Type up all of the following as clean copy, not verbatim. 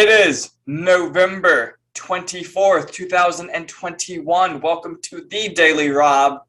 It is November 24th, 2021. Welcome to the Daily Rob.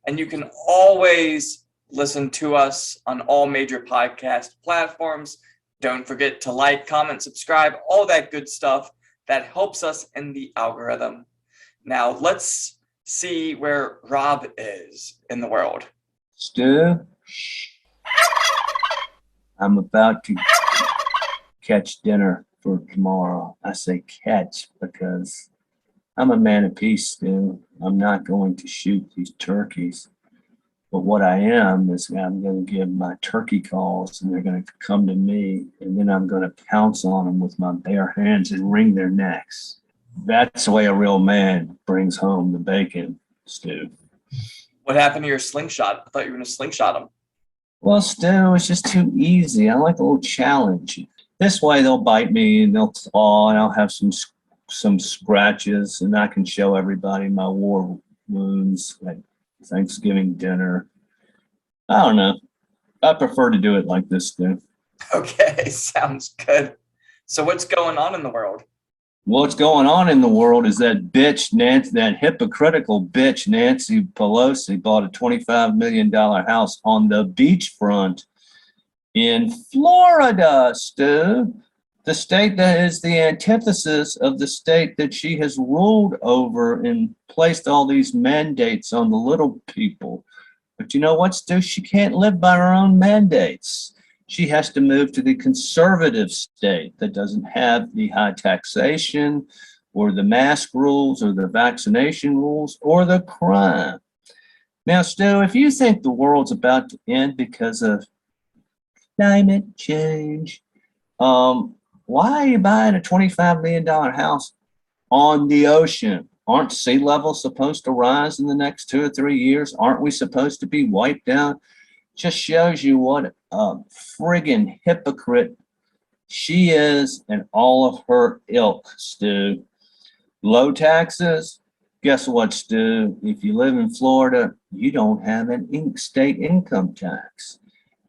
And you can always listen to us on all major podcast platforms. Don't forget to like, comment, subscribe, all that good stuff that helps us in the algorithm. Now, let's see where Rob is in the world. Stu, I'm about to catch dinner for tomorrow. I say catch because I'm a man of peace, Stu. I'm not going to shoot these turkeys. But what I am is I'm going to give my turkey calls and they're going to come to me and then I'm going to pounce on them with my bare hands and wring their necks. That's the way a real man brings home the bacon, Stu. What happened to your slingshot? I thought you were going to slingshot him. Well, Stu, it's just too easy. I like a little challenge. This way they'll bite me and they'll claw and I'll have some scratches and I can show everybody my war wounds at Thanksgiving dinner. I don't know. I prefer to do it like this, Stu. Okay, sounds good. So what's going on in the world? What's going on in the world is that bitch, Nancy, that hypocritical bitch, Nancy Pelosi, bought a $25 million house on the beachfront in Florida, Stu, the state that is the antithesis of the state that she has ruled over and placed all these mandates on the little people. But you know what, Stu? She can't live by her own mandates. She has to move to the conservative state that doesn't have the high taxation or the mask rules or the vaccination rules or the crime. Now, Stu, if you think the world's about to end because of climate change, why are you buying a $25 million house on the ocean? Aren't sea levels supposed to rise in the next 2 or 3 years? Aren't we supposed to be wiped out? Just shows you what a friggin' hypocrite she is and all of her ilk, Stu. Low taxes? Guess what, Stu? If you live in Florida, you don't have an state income tax.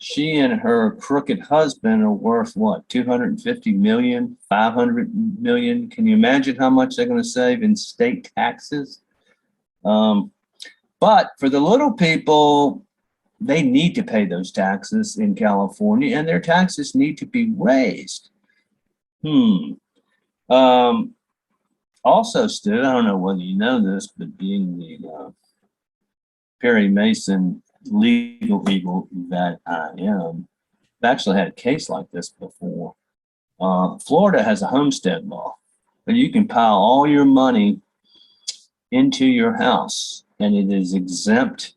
She and her crooked husband are worth what, 250 million, 500 million? Can you imagine how much they're going to save in state taxes? But for the little people, they need to pay those taxes in California, and their taxes need to be raised. Also, Stu, I don't know whether you know this, but being the Perry Mason legal eagle that I am, I've actually had a case like this before. Florida has a homestead law, but you can pile all your money into your house, and it is exempt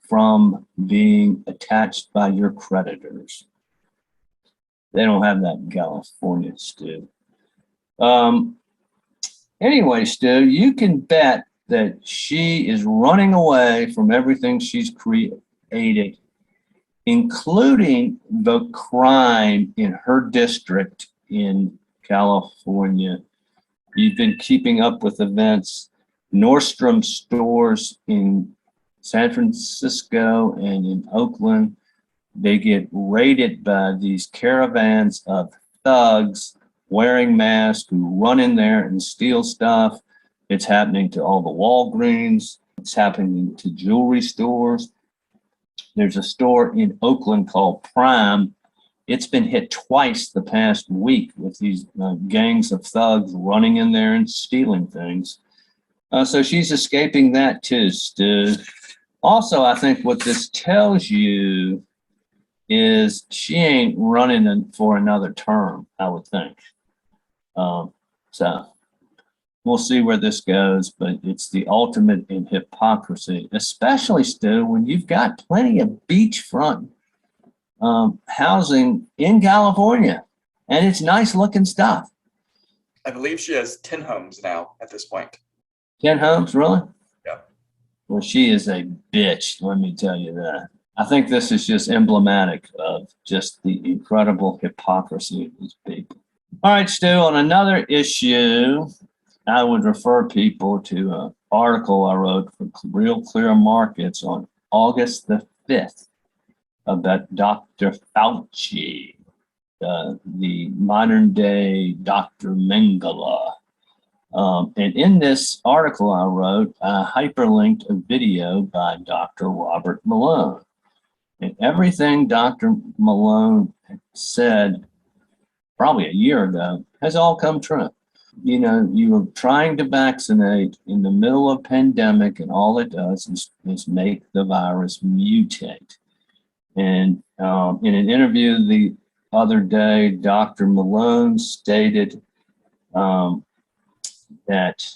from being attached by your creditors. They don't have that in California, Stu. Anyway, Stu, you can bet that she is running away from everything she's created, including the crime in her district in California. You've been keeping up with events. Nordstrom stores in San Francisco and in Oakland, they get raided by these caravans of thugs wearing masks who run in there and steal stuff. It's happening to all the Walgreens. It's happening to jewelry stores. There's a store in Oakland called Prime. It's been hit twice the past week with these gangs of thugs running in there and stealing things. So she's escaping that too, Stu. Also, I think what this tells you is she ain't running for another term, I would think. So we'll see where this goes, but it's the ultimate in hypocrisy, especially, Stu, when you've got plenty of beachfront housing in California, and it's nice looking stuff. I believe she has 10 homes now at this point. 10 homes, really? Yeah. Well, she is a bitch, let me tell you that. I think this is just emblematic of just the incredible hypocrisy of these people. All right, Stu, on another issue, I would refer people to an article I wrote for Real Clear Markets on August the 5th about Dr. Fauci. the modern day Dr. Mengele. And in this article I wrote, I hyperlinked a video by Dr. Robert Malone. And everything Dr. Malone said probably a year ago has all come true. You know, you were trying to vaccinate in the middle of pandemic, and all it does is make the virus mutate. And in an interview the other day, Dr. Malone stated that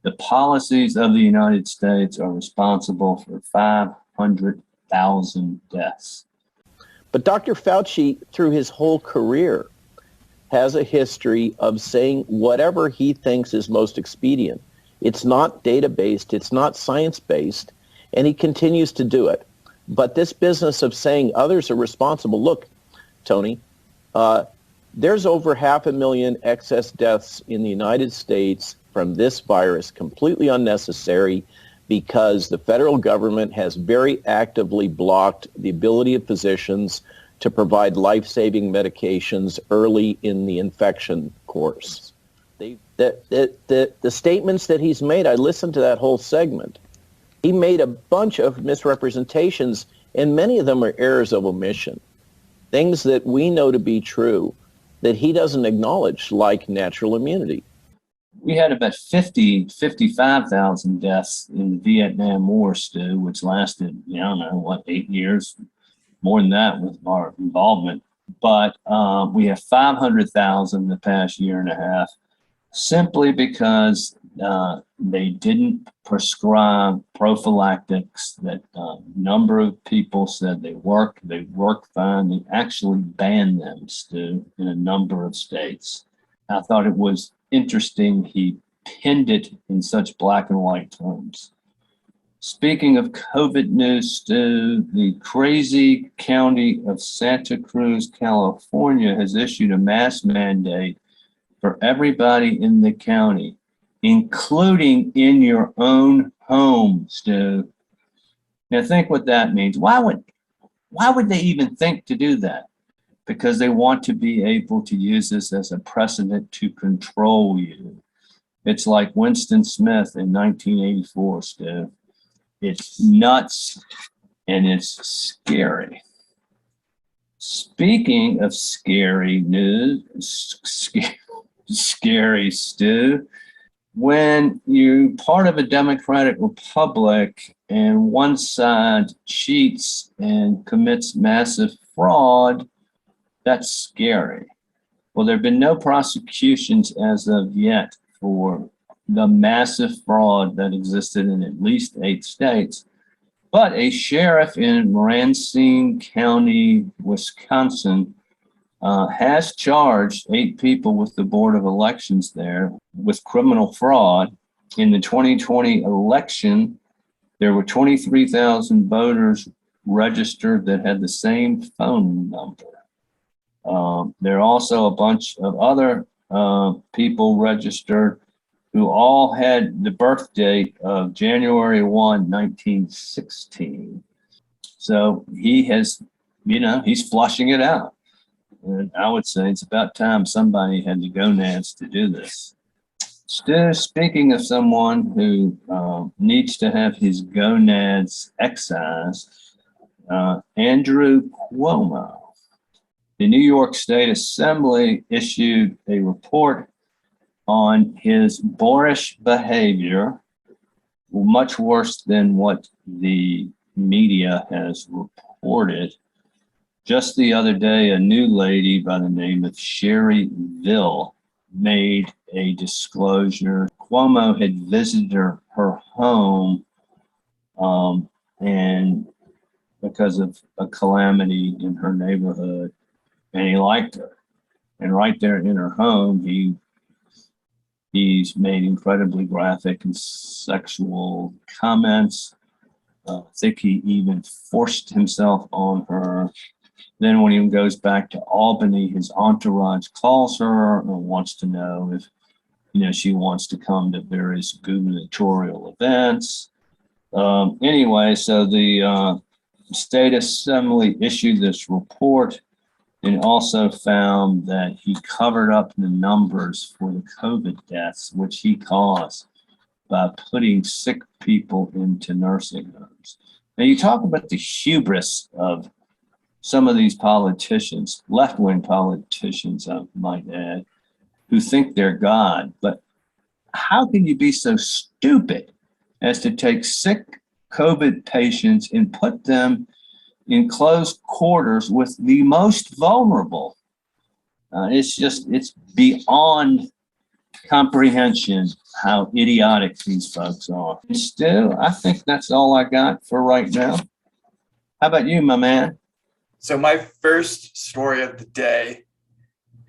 the policies of the United States are responsible for 500,000 deaths. But Dr. Fauci, through his whole career, has a history of saying whatever he thinks is most expedient. It's not data-based, it's not science-based, and he continues to do it. But this business of saying others are responsible, look, Tony, there's over 500,000 excess deaths in the United States from this virus, completely unnecessary, because the federal government has very actively blocked the ability of physicians to provide life-saving medications early in the infection course. The statements that he's made, I listened to that whole segment. He made a bunch of misrepresentations, and many of them are errors of omission. Things that we know to be true that he doesn't acknowledge, like natural immunity. We had about 55,000 deaths in the Vietnam War, Stu, which lasted, I don't know, 8 years? More than that with our involvement. But we have 500,000 in the past year and a half, simply because they didn't prescribe prophylactics that a number of people said they work fine. They actually banned them, Stu, in a number of states. I thought it was interesting he pinned it in such black and white terms. Speaking of COVID news, Stu, the crazy county of Santa Cruz, California has issued a mask mandate for everybody in the county, including in your own home, Stu. Now think what that means. Why would they even think to do that? Because they want to be able to use this as a precedent to control you. It's like Winston Smith in 1984, Stu. It's nuts and it's scary. Speaking of scary news, scary, Stu, when you're part of a democratic republic and one side cheats and commits massive fraud, that's scary. Well, there have been no prosecutions as of yet for the massive fraud that existed in at least 8 states. But a sheriff in Racine County, Wisconsin, has charged 8 people with the Board of Elections there with criminal fraud. In the 2020 election, there were 23,000 voters registered that had the same phone number. There are also a bunch of other people registered who all had the birth date of January 1, 1916. So he has, he's flushing it out. And I would say it's about time somebody had the gonads to do this. Still, speaking of someone who needs to have his gonads excised, Andrew Cuomo. The New York State Assembly issued a report on his boorish behavior, much worse than what the media has reported. Just the other day, a new lady by the name of Sherry Ville made a disclosure. Cuomo had visited her home and because of a calamity in her neighborhood, and he liked her. And right there in her home, he's made incredibly graphic and sexual comments. I think he even forced himself on her. Then when he goes back to Albany, his entourage calls her and wants to know if, she wants to come to various gubernatorial events. Anyway, so the State Assembly issued this report and also found that he covered up the numbers for the COVID deaths, which he caused by putting sick people into nursing homes. Now, you talk about the hubris of some of these politicians, left-wing politicians, I might add, who think they're God. But how can you be so stupid as to take sick COVID patients and put them in closed quarters with the most vulnerable? It's beyond comprehension how idiotic these folks are. Still, I think that's all I got for right now. How about you, my man? So my first story of the day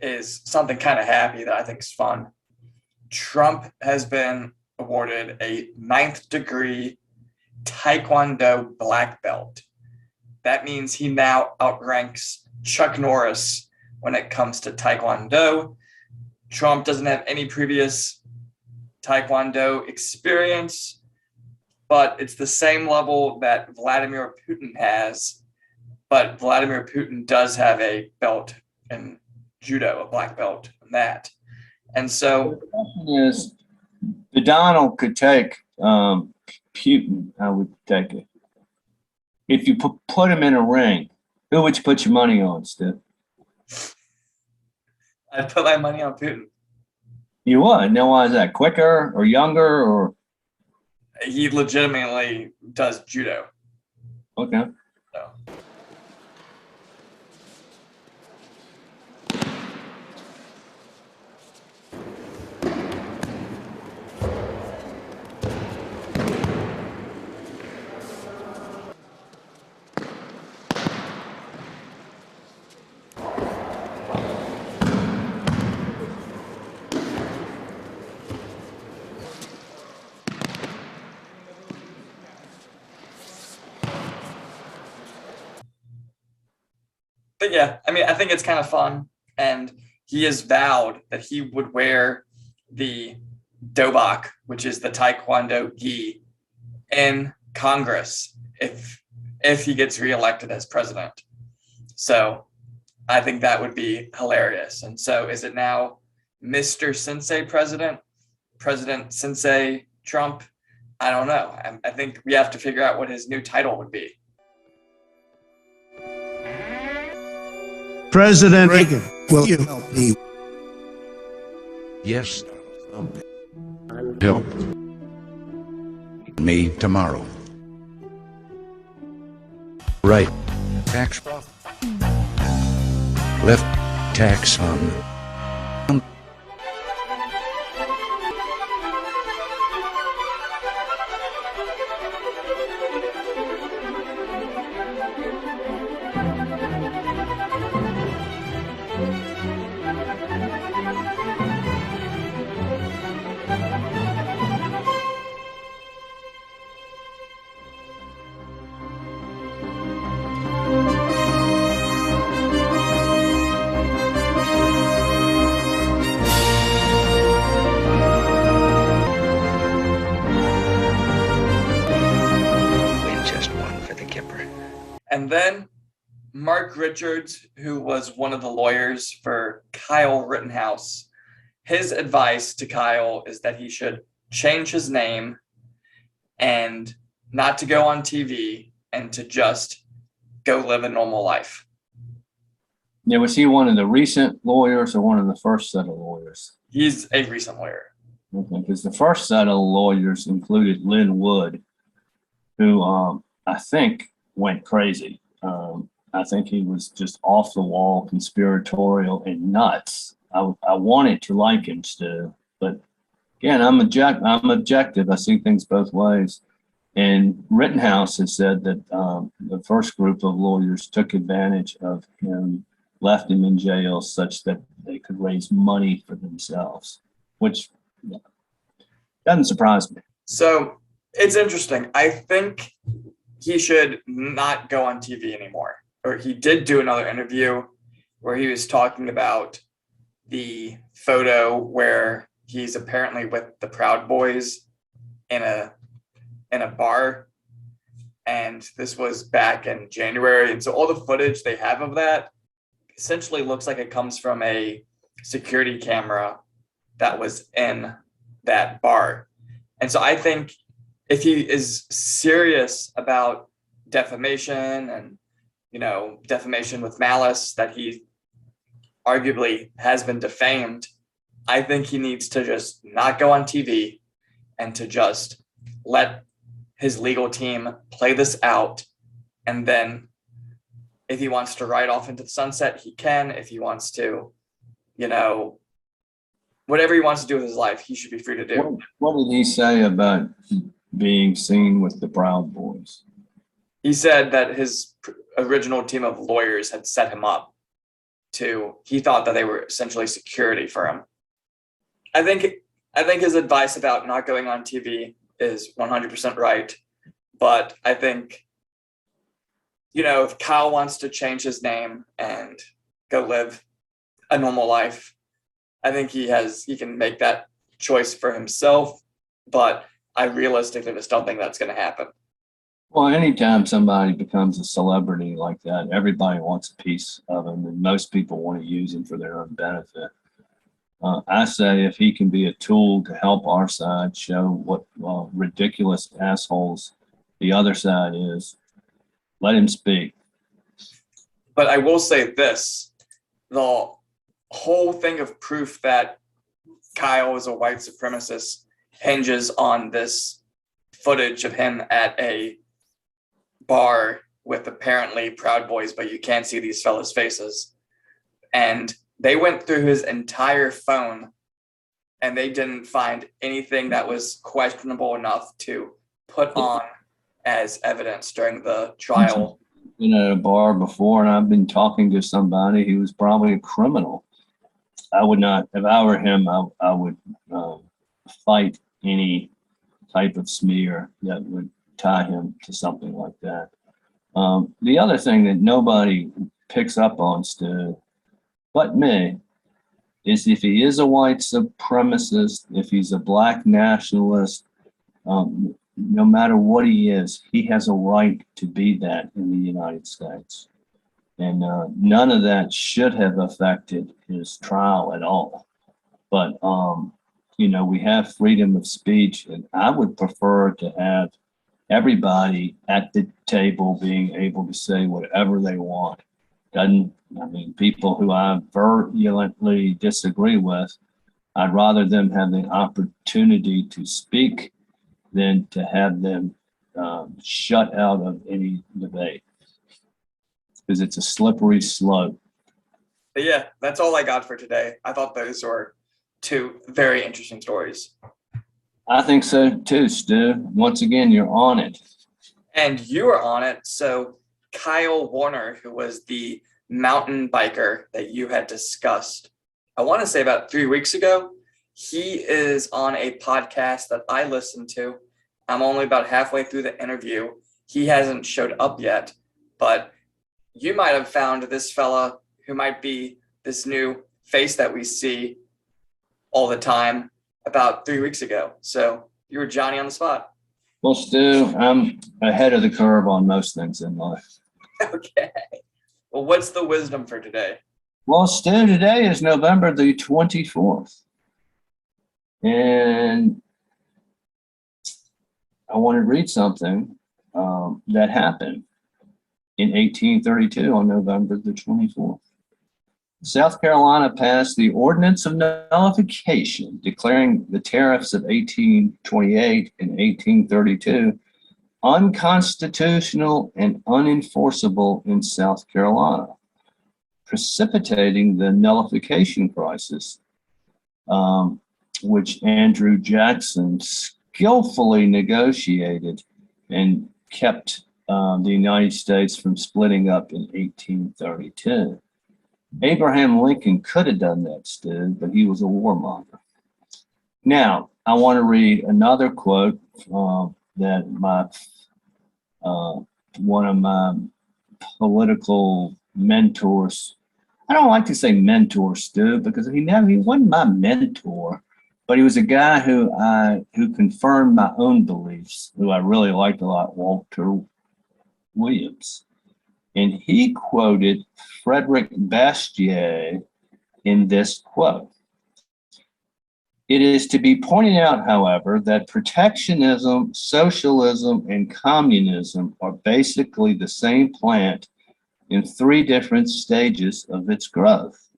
is something kind of happy that I think is fun. Trump has been awarded a 9th degree Taekwondo black belt. That means he now outranks Chuck Norris when it comes to Taekwondo. Trump doesn't have any previous Taekwondo experience, but it's the same level that Vladimir Putin has. But Vladimir Putin does have a belt in judo, a black belt in that. And so the question is, the Donald could take Putin, I would take it. If you put him in a ring, who would you put your money on, Steve? I'd put my money on Putin. You would? Now, why is that? Quicker or younger or? He legitimately does judo. Okay. So. But yeah, I mean, I think it's kind of fun. And he has vowed that he would wear the dobak, which is the Taekwondo gi, in Congress if he gets reelected as president. So I think that would be hilarious. And so is it now Mr. Sensei President, President Sensei Trump? I don't know. I think we have to figure out what his new title would be. President Reagan, will you help me? Yes, help me tomorrow. Right tax, left tax on. And then Mark Richards, who was one of the lawyers for Kyle Rittenhouse, his advice to Kyle is that he should change his name and not to go on TV and to just go live a normal life. Now, was he one of the recent lawyers or one of the first set of lawyers? He's a recent lawyer. Okay, because the first set of lawyers included Lynn Wood, who I think went crazy. I think he was just off the wall, conspiratorial and nuts. I wanted to like him still, but again, I'm objective. I see things both ways. And Rittenhouse has said that the first group of lawyers took advantage of him, left him in jail such that they could raise money for themselves, which doesn't surprise me. So it's interesting. I think he should not go on TV anymore. Or he did do another interview where he was talking about the photo where he's apparently with the Proud Boys in a bar. And this was back in January. And so all the footage they have of that essentially looks like it comes from a security camera that was in that bar. And so I think if he is serious about defamation and, defamation with malice, that he arguably has been defamed, I think he needs to just not go on TV and to just let his legal team play this out. And then if he wants to ride off into the sunset, he can. If he wants to, whatever he wants to do with his life, he should be free to do. What did he say about being seen with the Proud Boys? He said that his original team of lawyers had set him up he thought that they were essentially security for him. I think his advice about not going on TV is 100% right. But I think, if Kyle wants to change his name and go live a normal life, I think he can make that choice for himself. But I realistically just don't think that's going to happen. Well, anytime somebody becomes a celebrity like that, everybody wants a piece of him, and most people want to use him for their own benefit. I say if he can be a tool to help our side show what ridiculous assholes the other side is, let him speak. But I will say this, the whole thing of proof that Kyle is a white supremacist hinges on this footage of him at a bar with apparently Proud Boys, but you can't see these fellas' faces. And they went through his entire phone and they didn't find anything that was questionable enough to put on as evidence during the trial. Been at a bar before, and I've been talking to somebody who was probably a criminal. I would not, if I were him, I would fight any type of smear that would tie him to something like that. The other thing that nobody picks up on, Stu, but me, is if he is a white supremacist, if he's a black nationalist, no matter what he is, he has a right to be that in the United States. And none of that should have affected his trial at all. But, we have freedom of speech, and I would prefer to have everybody at the table being able to say whatever they want. People who I virulently disagree with, I'd rather them have the opportunity to speak than to have them shut out of any debate, because it's a slippery slope. But yeah, that's all I got for today. I thought those were two very interesting stories. I think so too, Stu. Once again, you're on it. And you were on it. So Kyle Warner, who was the mountain biker that you had discussed, I want to say about 3 weeks ago, he is on a podcast that I listened to. I'm only about halfway through the interview. He hasn't showed up yet, but you might have found this fella who might be this new face that we see all the time about 3 weeks ago. So you were Johnny on the spot. Well, Stu, I'm ahead of the curve on most things in life. Okay. Well, what's the wisdom for today? Well, Stu, today is November the 24th. And I want to read something that happened in 1832 on November the 24th. South Carolina passed the Ordinance of Nullification, declaring the tariffs of 1828 and 1832 unconstitutional and unenforceable in South Carolina, precipitating the nullification crisis, which Andrew Jackson skillfully negotiated and kept the United States from splitting up in 1832. Abraham Lincoln could have done that, Stu, but he was a warmonger. Now, I want to read another quote that one of my political mentors, I don't like to say mentor, Stu, because he wasn't my mentor, but he was a guy who confirmed my own beliefs, who I really liked a lot, Walter Williams. And he quoted Frederick Bastiat in this quote. It is to be pointed out, however, that protectionism, socialism, and communism are basically the same plant in three different stages of its growth.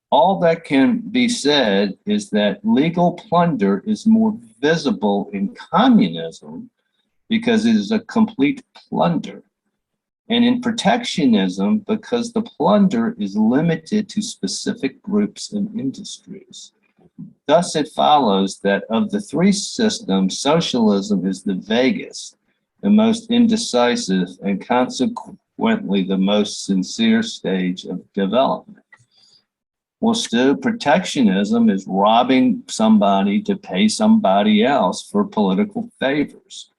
All that can be said is that legal plunder is more visible in communism because it is a complete plunder, and in protectionism because the plunder is limited to specific groups and industries. Thus, it follows that of the three systems, socialism is the vaguest, the most indecisive, and consequently the most sincere stage of development. Well, Stu, protectionism is robbing somebody to pay somebody else for political favors.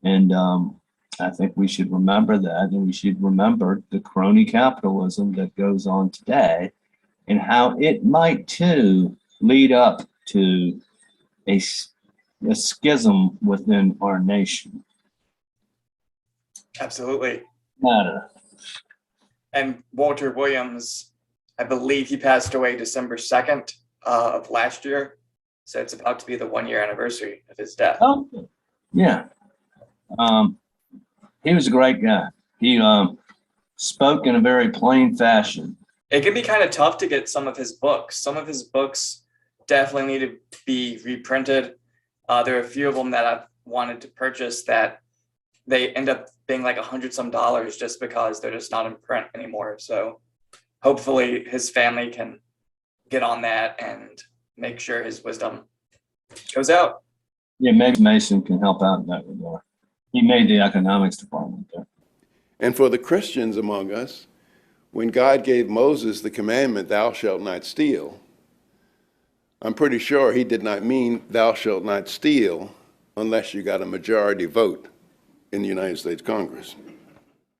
And I think we should remember that, and we should remember the crony capitalism that goes on today and how it might too lead up to a schism within our nation. Absolutely. Matter. And Walter Williams, I believe he passed away December 2nd of last year. So it's about to be the 1 year anniversary of his death. Oh, yeah. He was a great guy. He spoke in a very plain fashion. It can be kind of tough to get some of his books. Some of his books definitely need to be reprinted. There are a few of them that I've wanted to purchase that they end up being like $100 some just because they're just not in print anymore. So hopefully his family can get on that and make sure his wisdom goes out. Yeah, maybe Mason can help out in that regard. He made the economics department there. And for the Christians among us, when God gave Moses the commandment, thou shalt not steal, I'm pretty sure he did not mean thou shalt not steal unless you got a majority vote in the United States Congress.